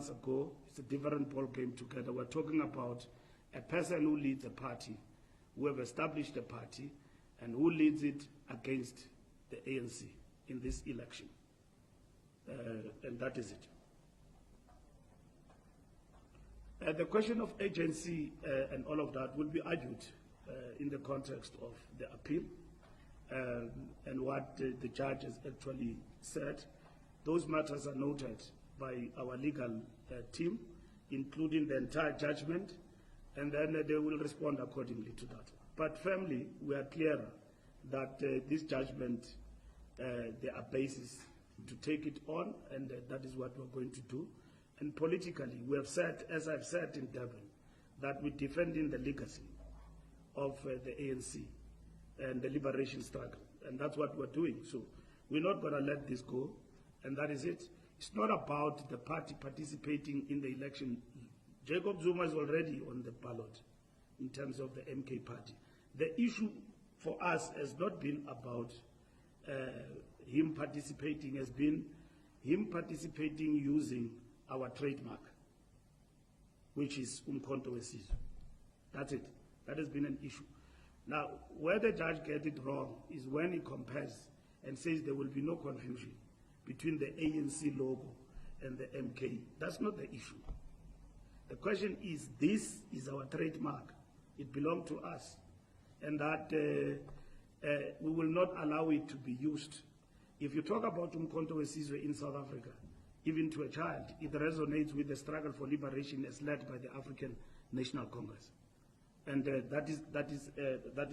months ago. It's a different ball game together. We're talking about a person who leads a party, who have established a party, and who leads it against the ANC in this election. And that is it. The question of agency and all of that will be argued in the context of the appeal and what the judge has actually said. Those matters are noted by our legal team, including the entire judgment, and then they will respond accordingly to that. But firmly, we are clear that this judgment, there are bases to take it on, and that is what we're going to do. And politically, we have said, as I've said in Durban, that we're defending the legacy of the ANC and the liberation struggle, and that's what we're doing. So we're not going to let this go, and that is it. It's not about the party participating in the election. Jacob Zuma is already on the ballot in terms of the MK party. The issue for us has not been about him participating, has been him participating using our trademark, which is umkhonto wesizwe. That's it. That has been an issue. Now, where the judge gets it wrong is when he compares and says there will be no confusion between the ANC logo and the MK. That's not the issue. The question is, this is our trademark. It belongs to us. And that we will not allow it to be used. If you talk about umkhonto wesizwe in South Africa, even to a child, it resonates with the struggle for liberation as led by the African National Congress. And that is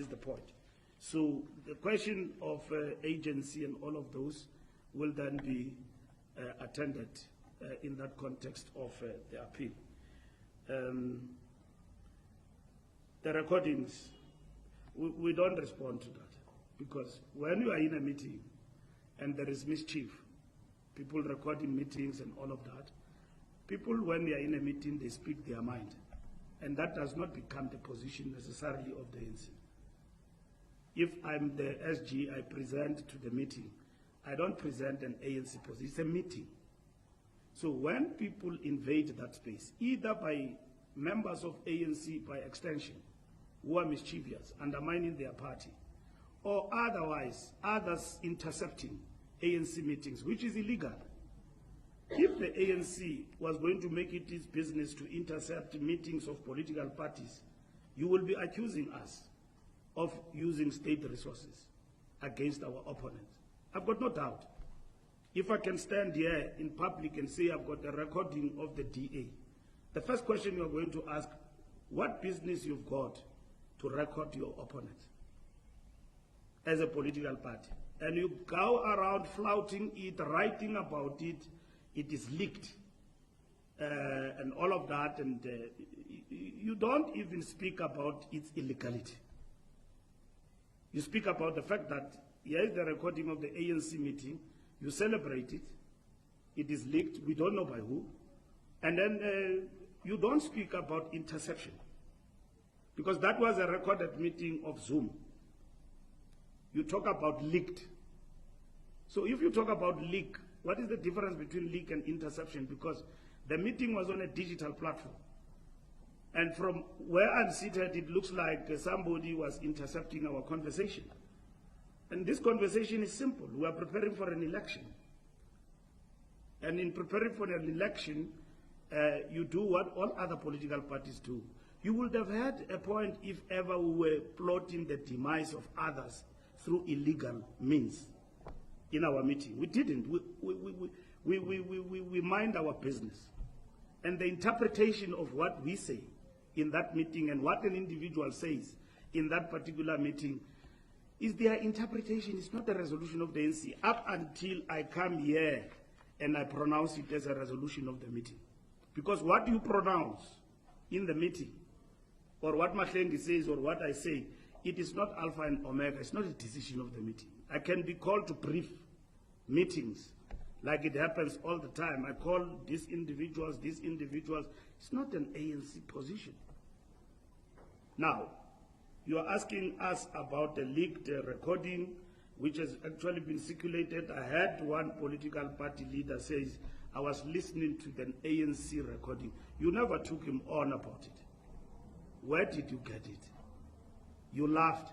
the point. So the question of agency and all of those will then be attended in that context of the appeal. The recordings, we don't respond to that, because when you are in a meeting and there is mischief, people recording meetings and all of that, people, when they are in a meeting, they speak their mind. And that does not become the position necessarily of the ANC. If I'm the SG, I present to the meeting. I don't present an ANC position. It's a meeting. So when people invade that space, either by members of ANC by extension, who are mischievous, undermining their party, or otherwise, others intercepting ANC meetings, which is illegal. If the ANC was going to make it its business to intercept meetings of political parties, you will be accusing us of using state resources against our opponents. I've got no doubt. If I can stand here in public and say I've got a recording of the DA, the first question you're going to ask, what business you've got to record your opponents as a political party? And you go around flouting it, writing about it, it is leaked, and all of that, and you don't even speak about its illegality. You speak about the fact that here is the recording of the ANC meeting, you celebrate it, it is leaked, we don't know by who, and then you don't speak about interception, because that was a recorded meeting of Zuma. You talk about leaked. So if you talk about leak, what is the difference between leak and interception? Because the meeting was on a digital platform. And from where I'm seated, it looks like somebody was intercepting our conversation. And this conversation is simple. We are preparing for an election. And in preparing for an election, you do what all other political parties do. You would have had a point if ever we were plotting the demise of others through illegal means in our meeting. We didn't. We mind our business. And the interpretation of what we say in that meeting and what an individual says in that particular meeting is their interpretation. It's not the resolution of the ANC up until I come here and I pronounce it as a resolution of the meeting. Because what you pronounce in the meeting, or what Mahlengi says or what I say, it is not alpha and omega. It's not a decision of the meeting. I can be called to brief meetings like it happens all the time. I call these individuals. It's not an ANC position. Now, you are asking us about the leaked recording, which has actually been circulated. I had one political party leader says, I was listening to the ANC recording. You never took him on about it. Where did you get it? You laughed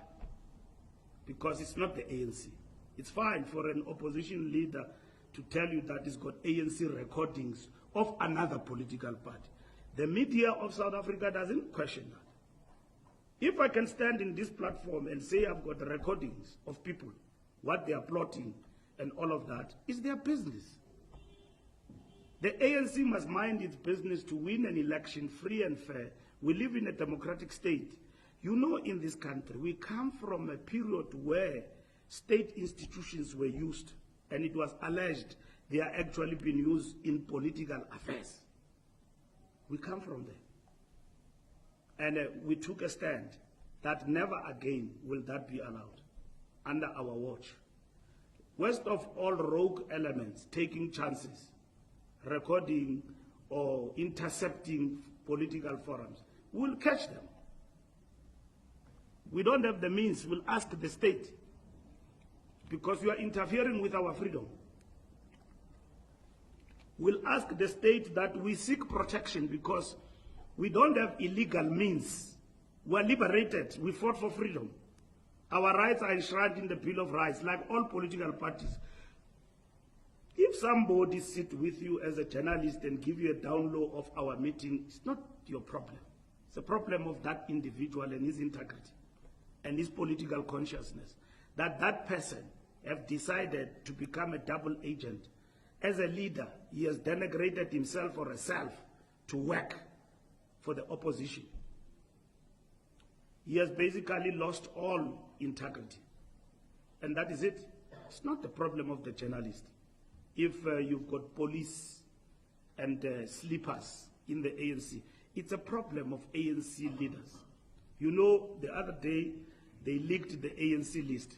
because it's not the ANC. It's fine for an opposition leader to tell you that he's got ANC recordings of another political party. The media of South Africa doesn't question that. If I can stand in this platform and say I've got recordings of people, what they are plotting and all of that, is their business. The ANC must mind its business to win an election free and fair. We live in a democratic state. You know, in this country, we come from a period where state institutions were used, and it was alleged they are actually being used in political affairs. We come from there. And we took a stand that never again will that be allowed under our watch. Worst of all rogue elements taking chances, recording or intercepting political forums, we'll catch them. We don't have the means, we'll ask the state, because you are interfering with our freedom. We'll ask the state that we seek protection because we don't have illegal means. We're liberated, we fought for freedom. Our rights are enshrined in the Bill of Rights, like all political parties. If somebody sits with you as a journalist and give you a download of our meeting, it's not your problem. It's a problem of that individual and his integrity and his political consciousness, that that person have decided to become a double agent. As a leader, he has denigrated himself or herself to work for the opposition. He has basically lost all integrity. And that is it. It's not the problem of the journalist. If you've got police and sleepers in the ANC, it's a problem of ANC leaders. You know, the other day, they leaked the ANC list.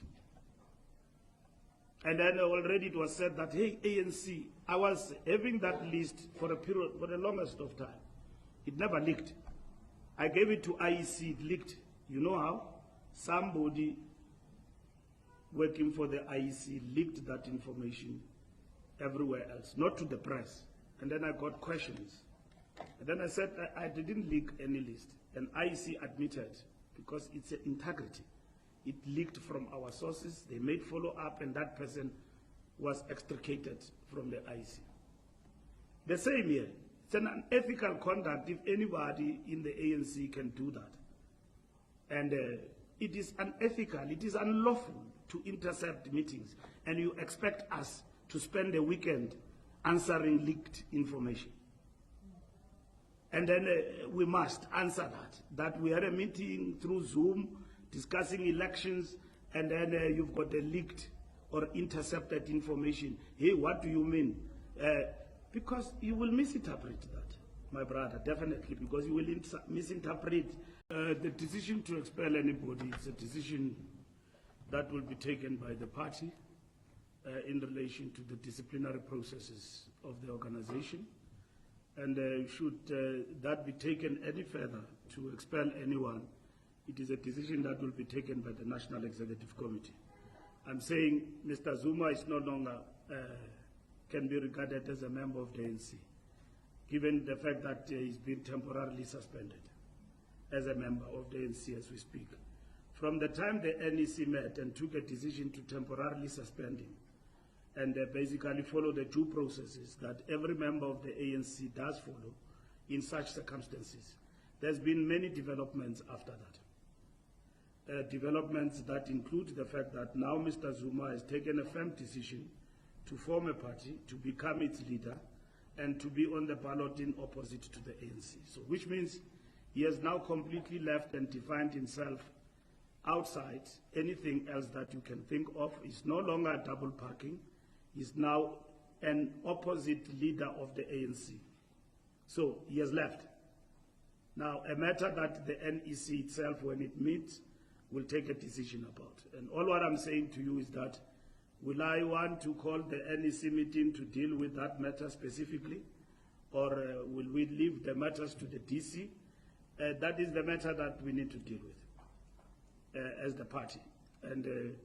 And then already it was said that, hey, ANC, I was having that list for a period, for the longest of time. It never leaked. I gave it to IEC, it leaked. You know how? Somebody working for the IEC leaked that information everywhere else, not to the press. And then I got questions. And then I said, I didn't leak any list. And IEC admitted, because it's an integrity. It leaked from our sources, they made follow-up, and that person was extricated from the IEC. The same here, it's an unethical conduct if anybody in the ANC can do that. And it is unethical, it is unlawful to intercept meetings, and you expect us to spend the weekend answering leaked information. And then we must answer that we had a meeting through Zoom discussing elections, and then you've got the leaked or intercepted information. Hey, what do you mean? Because you will misinterpret that, my brother, definitely, because you will misinterpret. The decision to expel anybody is a decision that will be taken by the party in relation to the disciplinary processes of the organization. And should that be taken any further to expel anyone, it is a decision that will be taken by the National Executive Committee. I'm saying Mr. Zuma is no longer, can be regarded as a member of the ANC, given the fact that he's been temporarily suspended as a member of the ANC as we speak. From the time the NEC met and took a decision to temporarily suspend him, and basically follow the due processes that every member of the ANC does follow in such circumstances, there's been many developments after that. Developments that include the fact that now Mr. Zuma has taken a firm decision to form a party, to become its leader, and to be on the ballot in opposite to the ANC. So, which means he has now completely left and defined himself outside anything else that you can think of. He's no longer a double parking. He's now an opposite leader of the ANC. So he has left. Now, a matter that the NEC itself, when it meets, will take a decision about. And all what I'm saying to you is that, will I want to call the NEC meeting to deal with that matter specifically? Or will we leave the matters to the DC? That is the matter that we need to deal with as the party. And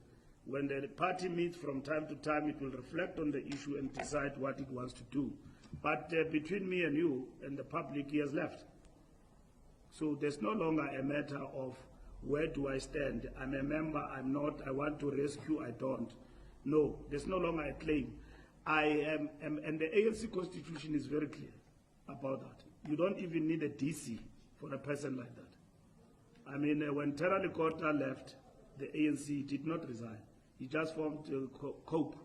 when the party meets from time to time, it will reflect on the issue and decide what it wants to do. But between me and you and the public, he has left. So there's no longer a matter of where do I stand? I'm a member, I'm not, I want to rescue, I don't. No, there's no longer a claim. I am, and the ANC constitution is very clear about that. You don't even need a DC for a person like that. I mean, when Terra Lekota left, the ANC did not resign. He just formed COPE,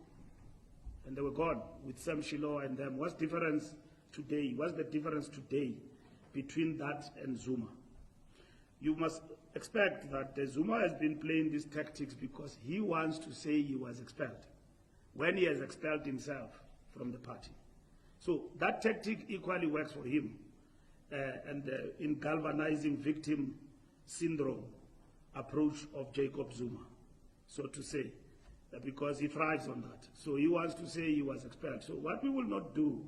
and they were gone with Sam Shiloh and them. What's the difference today between that and Zuma? You must expect that Zuma has been playing these tactics because he wants to say he was expelled, when he has expelled himself from the party. So that tactic equally works for him, in galvanizing victim syndrome approach of Jacob Zuma, so to say, because he thrives on that. So he wants to say he was expelled. So what we will not do,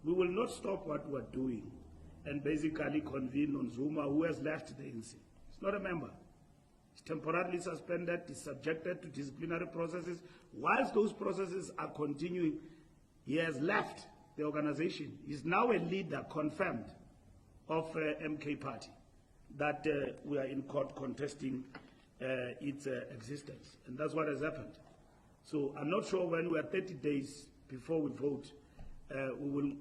we will not stop what we're doing and basically convene on Zuma, who has left the ANC. He's not a member. He's temporarily suspended, he's subjected to disciplinary processes. Whilst those processes are continuing, he has left the organization. He's now a leader confirmed of MK Party that we are in court contesting its existence. And that's what has happened. So I'm not sure when we are 30 days before we vote, we will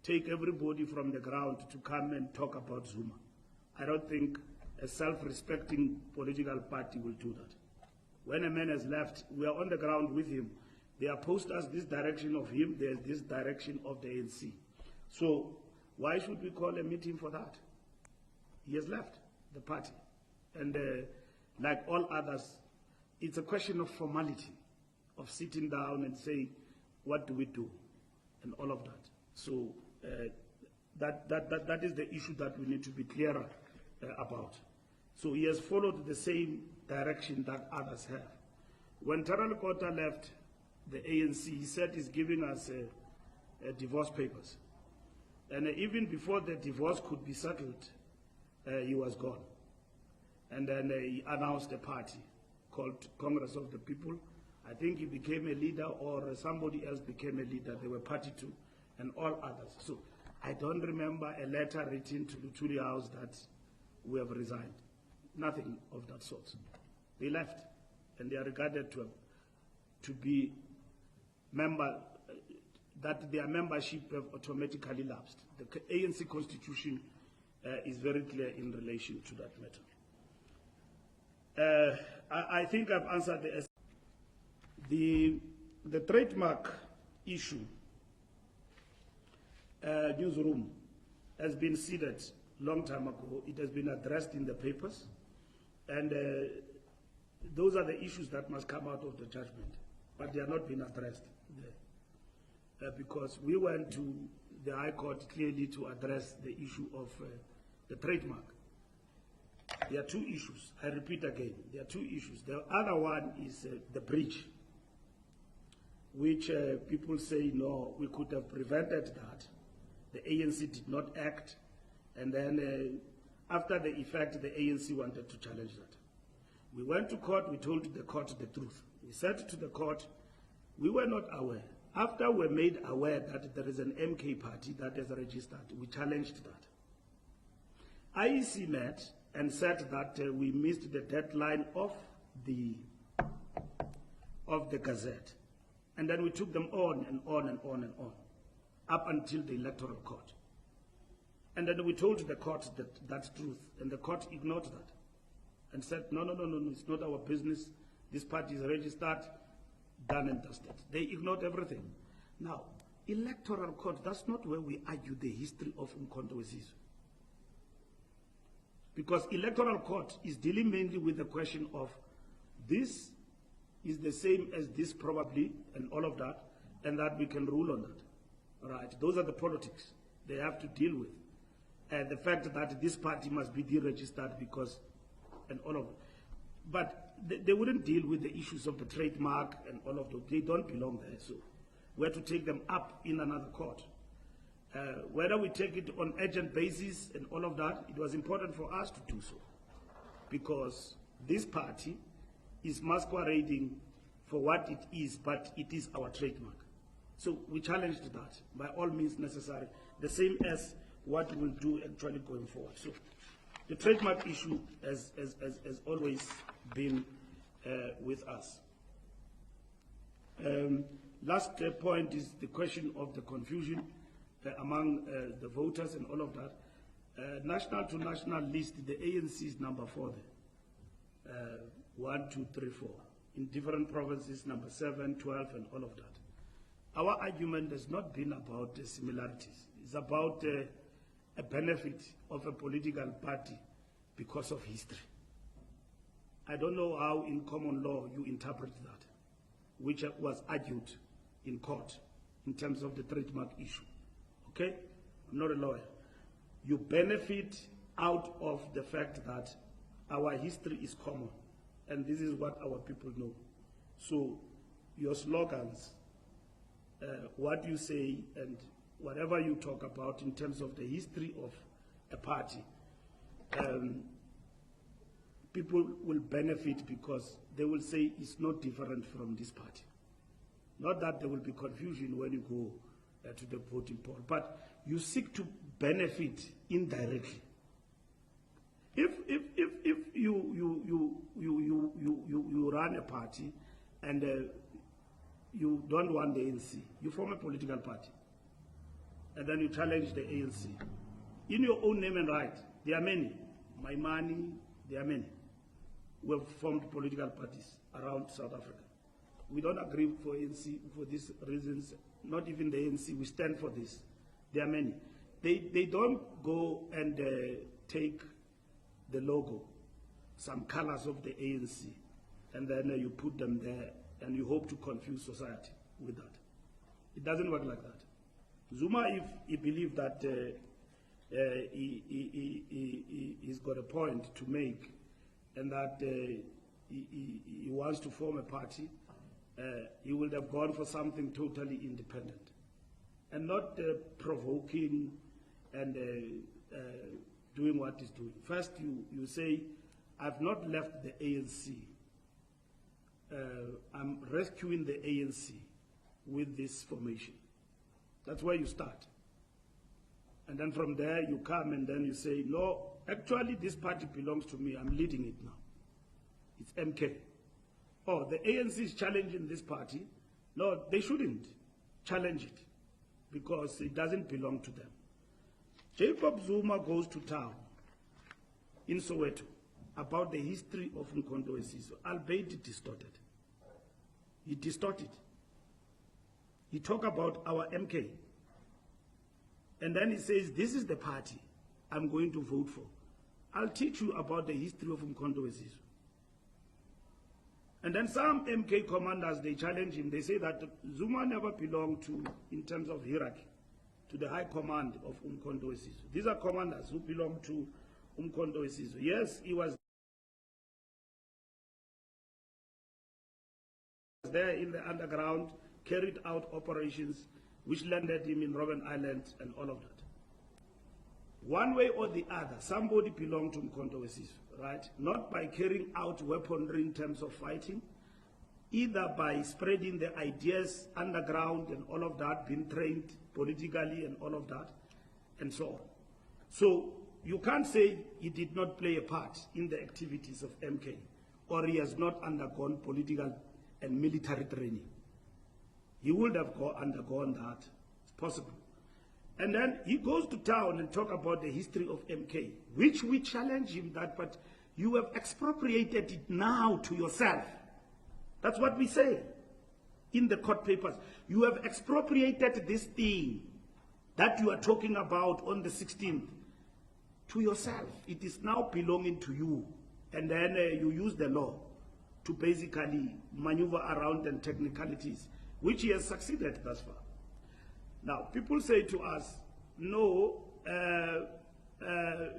take everybody from the ground to come and talk about Zuma. I don't think a self-respecting political party will do that. When a man has left, we are on the ground with him. They opposed us this direction of him, there's this direction of the ANC. So why should we call a meeting for that? He has left the party. And like all others, it's a question of formality, of sitting down and saying, what do we do? And all of that. So that is the issue that we need to be clearer about. So he has followed the same direction that others have. When Terra Lekota left the ANC, he said he's giving us divorce papers. And even before the divorce could be settled, he was gone. And then he announced a party called Congress of the People. I think he became a leader, or somebody else became a leader. They were party two, and all others. So I don't remember a letter written to Luthuli House that we have resigned. Nothing of that sort. They left, and they are regarded to be member, that their membership have automatically lapsed. The ANC constitution is very clear in relation to that matter. I think I've answered the trademark issue. Newsroom has been seeded long time ago. It has been addressed in the papers, and those are the issues that must come out of the judgment, but they are not being addressed there. Because we went to the High Court clearly to address the issue of the trademark. There are two issues. I repeat again, there are two issues. The other one is the breach, which people say, no, we could have prevented that. The ANC did not act, and then after the effect, the ANC wanted to challenge that. We went to court, we told the court the truth. We said to the court, we were not aware. After we were made aware that there is an MK party that is registered, we challenged that. IEC met and said that we missed the deadline of the Gazette. And then we took them on and on and on and on, up until the electoral court. And then we told the court that's truth, and the court ignored that and said, no, it's not our business. This party is registered, done and dusted. They ignored everything. Now, electoral court, that's not where we argue the history of Umkhonto weSizwe. Because electoral court is dealing mainly with the question of this is the same as this probably, and all of that, and that we can rule on that. All right, those are the politics they have to deal with. And the fact that this party must be deregistered because, and all of it. But they wouldn't deal with the issues of the trademark and all of those. They don't belong there. So we have to take them up in another court. Whether we take it on urgent basis and all of that, it was important for us to do so. Because this party is masquerading for what it is, but it is our trademark. So we challenged that by all means necessary, the same as what we'll do actually going forward. So the trademark issue has always been with us. Last point is the question of the confusion among the voters and all of that. National to national list, the ANC is number 4 there. 1, 2, 3, 4. In different provinces, number 7, 12, and all of that. Our argument has not been about the similarities. It's about a benefit of a political party because of history. I don't know how in common law you interpret that, which was argued in court in terms of the trademark issue. Okay? I'm not a lawyer. You benefit out of the fact that our history is common, and this is what our people know. So your slogans, what you say, and whatever you talk about in terms of the history of a party, people will benefit because they will say it's not different from this party. Not that there will be confusion when you go to the voting poll, but you seek to benefit indirectly. If you run a party and you don't want the ANC, you form a political party, and then you challenge the ANC in your own name and right. There are many. My money, there are many. We have formed political parties around South Africa. We don't agree for ANC for these reasons. Not even the ANC. We stand for this. There are many. They don't go and take the logo, some colors of the ANC, and then you put them there and you hope to confuse society with that. It doesn't work like that. Zuma, if he believes that he's got a point to make and that he wants to form a party, he would have gone for something totally independent and not provoking and doing what he's doing. First, you say, I've not left the ANC. I'm rescuing the ANC with this formation. That's where you start. And then from there, you come and then you say, no, actually, this party belongs to me. I'm leading it now. It's MK. Oh, the ANC is challenging this party. No, they shouldn't challenge it because it doesn't belong to them. Jacob Zuma goes to town in Soweto about the history of Mkondo Wesizwe, albeit distorted. He distorted. He talked about our MK. And then he says, this is the party I'm going to vote for. I'll teach you about the history of Mkondo Wesizwe. And then some MK commanders, they challenge him. They say that Zuma never belonged to, in terms of hierarchy, to the high command of Mkondo Wesizwe. These are commanders who belong to Mkondo Wesizwe. Yes, he was there in the underground, carried out operations which landed him in Robben Island and all of that. One way or the other, somebody belonged to Mkondo Wesizwe, right? Not by carrying out weaponry in terms of fighting, either by spreading the ideas underground and all of that, being trained politically and all of that, and so on. So you can't say he did not play a part in the activities of MK, or he has not undergone political and military training. He would have undergone that. It's possible. And then he goes to town and talk about the history of MK, which we challenge him that, but you have expropriated it now to yourself. That's what we say in the court papers. You have expropriated this thing that you are talking about on the 16th to yourself. It is now belonging to you. And then you use the law to basically maneuver around and technicalities, which he has succeeded thus far. Now, people say to us, no,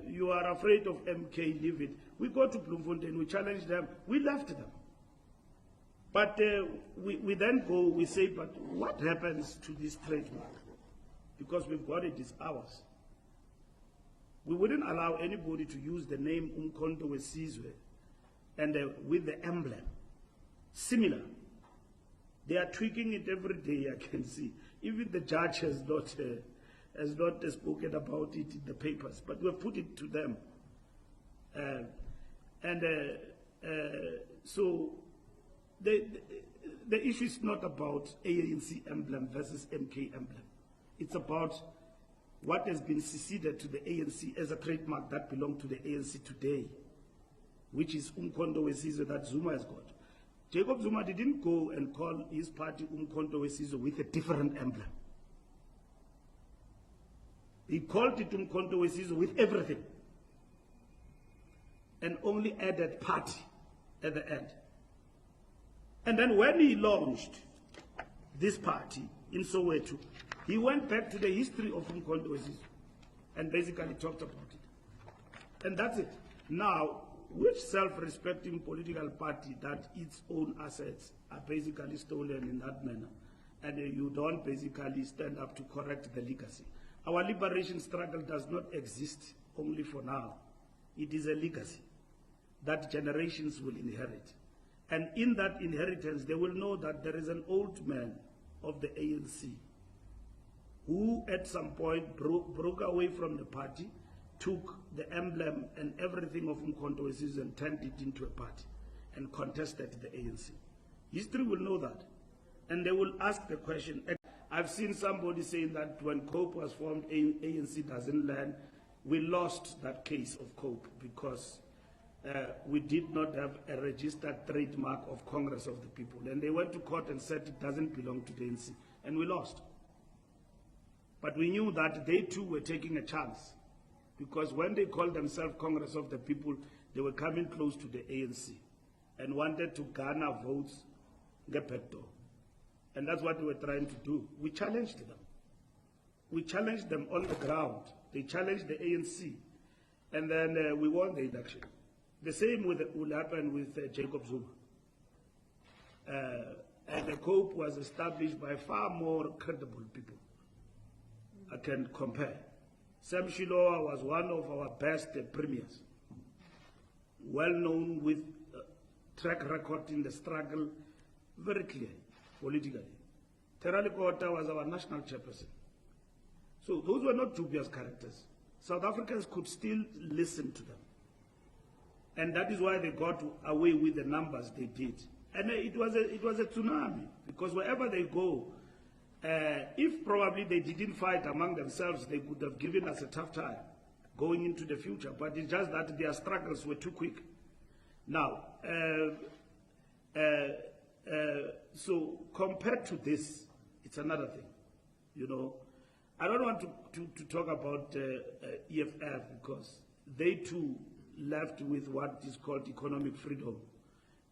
you are afraid of MK, leave it. We go to Bloemfontein, we challenge them, we left them. But we then go, we say, but what happens to this trademark? Because we've got it, it's ours. We wouldn't allow anybody to use the name Mkondo Wesizwe and with the emblem. Similar. They are tweaking it every day, I can see. Even the judge has not spoken about it in the papers, but we've put it to them. So the issue is not about ANC emblem versus MK emblem. It's about what has been seceded to the ANC as a trademark that belongs to the ANC today, which is Umkhonto Wesizwe that Zuma has got. Jacob Zuma didn't go and call his party Umkhonto Wesizwe with a different emblem. He called it Umkhonto Wesizwe with everything, and only added party at the end. And then when he launched this party in Soweto, he went back to the history of Umkhonto Wesizwe and basically talked about it. And that's it. Now, which self-respecting political party that its own assets are basically stolen in that manner, and you don't basically stand up to correct the legacy? Our liberation struggle does not exist only for now. It is a legacy that generations will inherit. And in that inheritance, they will know that there is an old man of the ANC who at some point broke away from the party, took the emblem and everything of Umkhonto Wesizwe and turned it into a party and contested the ANC. History will know that. And they will ask the question. I've seen somebody saying that when COPE was formed, ANC doesn't learn. We lost that case of COPE because we did not have a registered trademark of Congress of the People. And they went to court and said it doesn't belong to the ANC. And we lost. But we knew that they too were taking a chance, because when they called themselves Congress of the People, they were coming close to the ANC and wanted to garner votes, get back door. And that's what we were trying to do. We challenged them. We challenged them on the ground. They challenged the ANC. And then we won the election. The same will happen with Jacob Zuma. And the COPE was established by far more credible people I can compare. Sam Shilowa was one of our best premiers, well known with track record in the struggle, very clear politically. Terali Kota was our national chairperson. So those were not dubious characters. South Africans could still listen to them. And that is why they got away with the numbers they did. And it was a tsunami, because wherever they go, if probably they didn't fight among themselves, they could have given us a tough time going into the future. But it's just that their struggles were too quick. Now, so compared to this, it's another thing. You know, I don't want to talk about EFF, because they too left with what is called economic freedom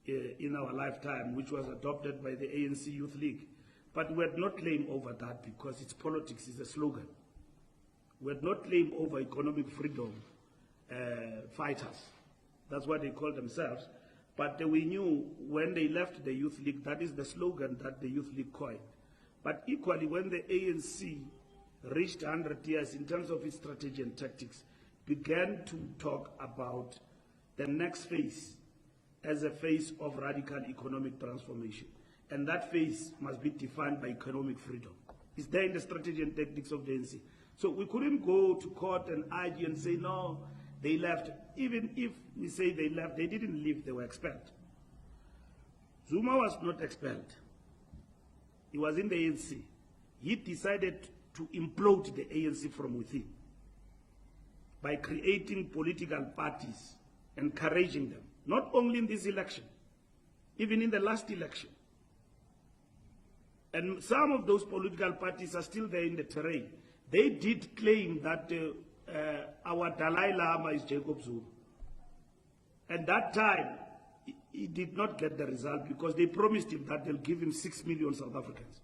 in our lifetime, which was adopted by the ANC Youth League. But we had not claim over that, because it's politics, it's a slogan. We had not claim over economic freedom fighters. That's what they call themselves. But we knew when they left the Youth League, that is the slogan that the Youth League coined. But equally, when the ANC reached 100 years in terms of its strategy and tactics, began to talk about the next phase as a phase of radical economic transformation. And that phase must be defined by economic freedom. It's there in the strategy and tactics of the ANC. So we couldn't go to court and argue and say, no, they left. Even if we say they left, they didn't leave, they were expelled. Zuma was not expelled. He was in the ANC. He decided to implode the ANC from within by creating political parties, encouraging them, not only in this election, even in the last election. And some of those political parties are still there in the terrain. They did claim that our Dalai Lama is Jacob Zuma. And that time, he did not get the result, because they promised him that they'll give him 6 million South Africans.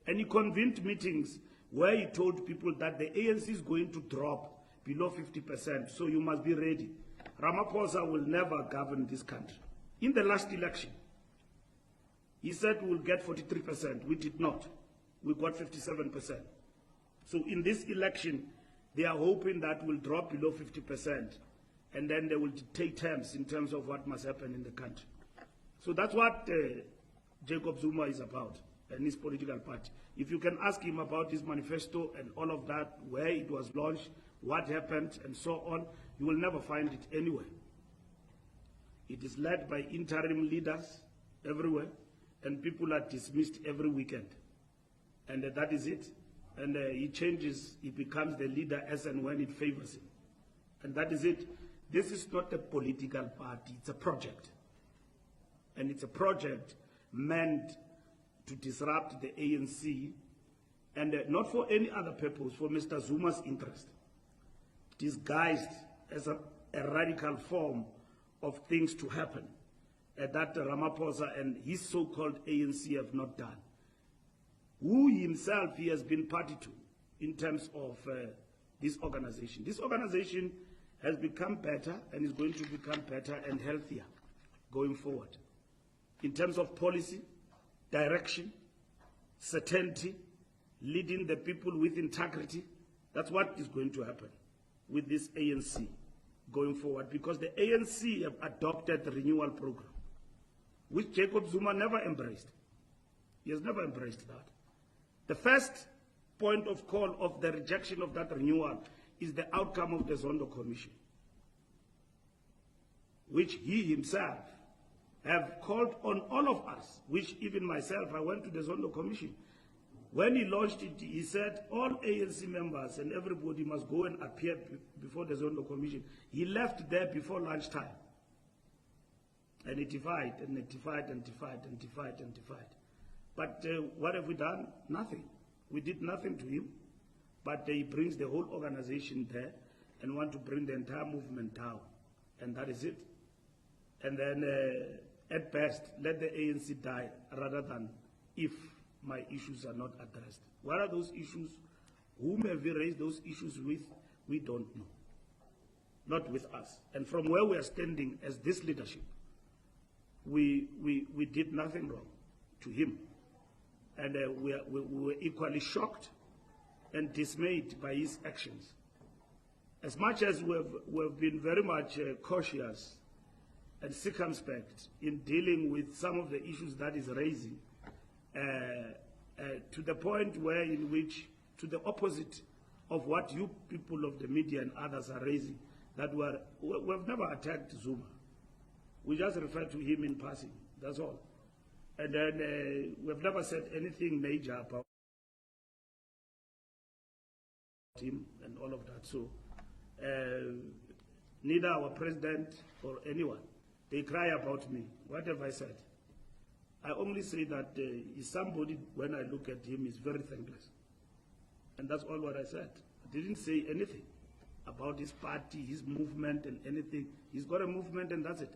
And he convened meetings where he told people that the ANC is going to drop below 50%, so you must be ready. Ramaphosa will never govern this country. In the last election, he said we'll get 43%. We did not. We got 57%. So in this election, they are hoping that we'll drop below 50%, and then they will dictate terms in terms of what must happen in the country. So that's what Jacob Zuma is about. and his political party. If you can ask him about his manifesto and all of that, where it was launched, what happened, and so on, you will never find it anywhere. It is led by interim leaders everywhere, and people are dismissed every weekend. And that is it. And he changes, he becomes the leader as and when it favors him. And that is it. This is not a political party, it's a project. And it's a project meant to disrupt the ANC, and not for any other purpose, for Mr. Zuma's interest, disguised as a radical form of things to happen that Ramaphosa and his so-called ANC have not done. Who himself he has been party to in terms of this organization. This organization has become better and is going to become better and healthier going forward. In terms of policy, direction, certainty, leading the people with integrity, that's what is going to happen with this ANC going forward, because the ANC have adopted the renewal program, which Jacob Zuma never embraced. He has never embraced that. The first point of call of the rejection of that renewal is the outcome of the Zondo Commission, which he himself have called on all of us, which even myself, I went to the Zondo Commission. When he launched it, he said all ANC members and everybody must go and appear before the Zondo Commission. He left there before lunchtime. And it defied, and it defied, and defied, and defied, and defied. But what have we done? Nothing. We did nothing to him. But he brings the whole organization there and want to bring the entire movement down. And that is it. And then, at best, let the ANC die rather than if my issues are not addressed. What are those issues? Whom have we raised those issues with? We don't know. Not with us. And from where we are standing as this leadership, we did nothing wrong to him. And we were equally shocked and dismayed by his actions. As much as we have been very much cautious and circumspect in dealing with some of the issues that is raising, to the point where in which, to the opposite of what you people of the media and others are raising, that we have never attacked Zuma. We just refer to him in passing, that's all. And then we have never said anything major about him and all of that. So neither our president or anyone, they cry about me. What have I said? I only say that he's somebody, when I look at him, is very thankless. And that's all what I said. I didn't say anything about his party, his movement and anything. He's got a movement and that's it.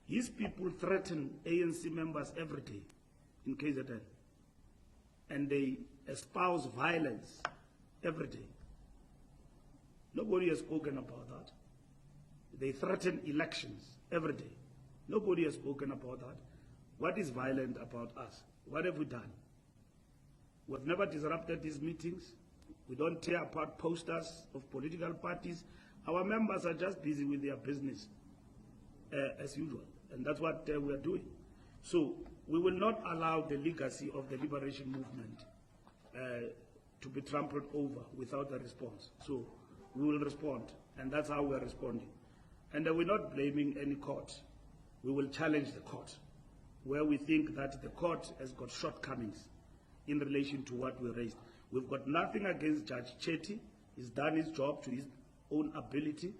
His people threaten ANC members every day in KZN. And they espouse violence every day. Nobody has spoken about that. They threaten elections every day. Nobody has spoken about that. What is violent about us? What have we done? We've never disrupted these meetings. We don't tear apart posters of political parties. Our members are just busy with their business as usual. And that's what we are doing. So we will not allow the legacy of the liberation movement to be trampled over without a response. So we will respond, and that's how we are responding. And we're not blaming any court. We will challenge the court, where we think that the court has got shortcomings in relation to what we raised. We've got nothing against Judge Chetty. He's done his job to his own ability.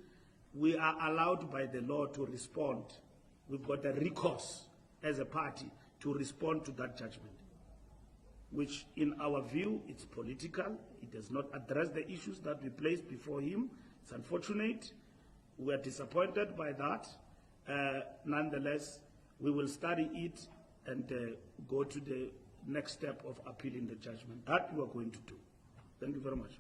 We are allowed by the law to respond. We've got a recourse as a party to respond to that judgment, which in our view, it's political. It does not address the issues that we placed before him. It's unfortunate. We are disappointed by that. Nonetheless, we will study it and go to the next step of appealing the judgment. That we are going to do. Thank you very much.